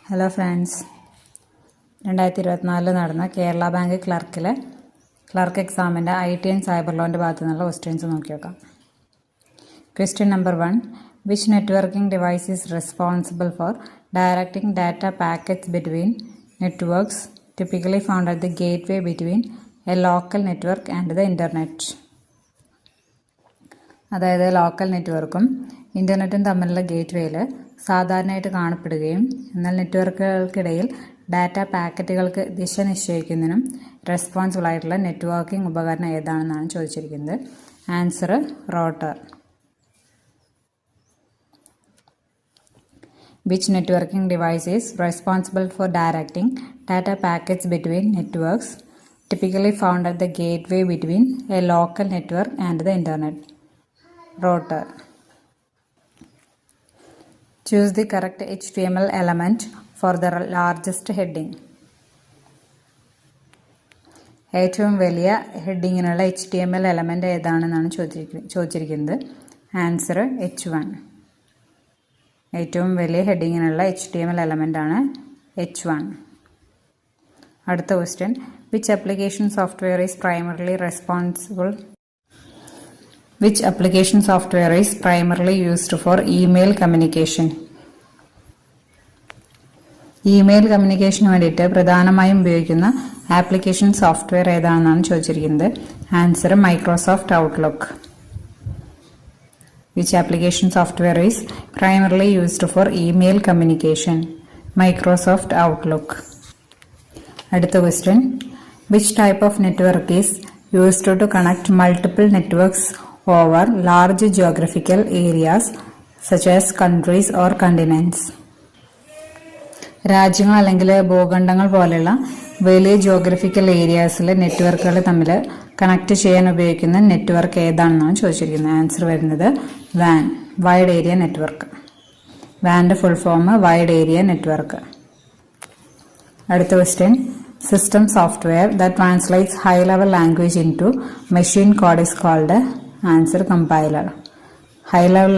Hello friends, 2024 നടന്ന Kerala bank clerk എക്സാമിൻ്റെ IT and cyber ലോൻ്റെ ഭാഗത്തു നിന്നുള്ള ക്വസ്റ്റ്യൻസ് നോക്കി നോക്കാം. Question number 1. Which networking device is responsible for directing data packets between networks typically found at the gateway between a local network and the internet? അതായത് local നെറ്റ്വർക്കും ഇൻ്റർനെറ്റും തമ്മിലുള്ള ഗേറ്റ്വേയിൽ സാധാരണയായിട്ട് കാണപ്പെടുകയും എന്നാൽ നെറ്റ്വർക്കുകൾക്കിടയിൽ ഡാറ്റ പാക്കറ്റുകൾക്ക് ദിശ നിശ്ചയിക്കുന്നതിനും റെസ്പോൺസിബിൾ ആയിട്ടുള്ള നെറ്റ്വർക്കിംഗ് ഉപകരണം ഏതാണെന്നാണ് ചോദിച്ചിരിക്കുന്നത്. Answer rotor. Which networking device is responsible for directing data packets between networks typically found at the gateway between a local network and the internet? Router. Choose the correct HTML element for the largest heading. ഏറ്റവും വലിയ ഹെഡിങ്ങിനുള്ള HTML element ഏതാണെന്നാണ് ചോദിച്ചിരിക്കുന്നത്. Answer H1. ഏറ്റവും വലിയ ഹെഡിങ്ങിനുള്ള HTML element ആണ് H1. അടുത്ത question. Which application software is primarily used for email communication? Email കമ്മ്യൂണിക്കേഷന് വേണ്ടിയിട്ട് പ്രധാനമായും ഉപയോഗിക്കുന്ന ആപ്ലിക്കേഷൻ സോഫ്റ്റ്വെയർ ഏതാണെന്നാണ് ചോദിച്ചിരിക്കുന്നത്. Answer Microsoft Outlook. Which application software is primarily used for email communication? Microsoft Outlook. അടുത്ത question. Which type of network is used to connect multiple networks over large geographical areas such as countries or continents? രാജ്യങ്ങൾ അല്ലെങ്കിൽ ഭൂഖണ്ഡങ്ങൾ പോലെയുള്ള വലിയ geographical ഏരിയാസിലെ നെറ്റ്വർക്കുകൾ തമ്മിൽ connect ചെയ്യാൻ ഉപയോഗിക്കുന്ന network ഏതാണെന്നാണ് ചോദിച്ചിരിക്കുന്നത്. ആൻസർ വരുന്നത് വാൻ, വൈഡ് ഏരിയ നെറ്റ്വർക്ക്. വാൻ്റെ full form wide area network. അടുത്ത question. System software that translates high level language into machine code is called? Answer compiler. High level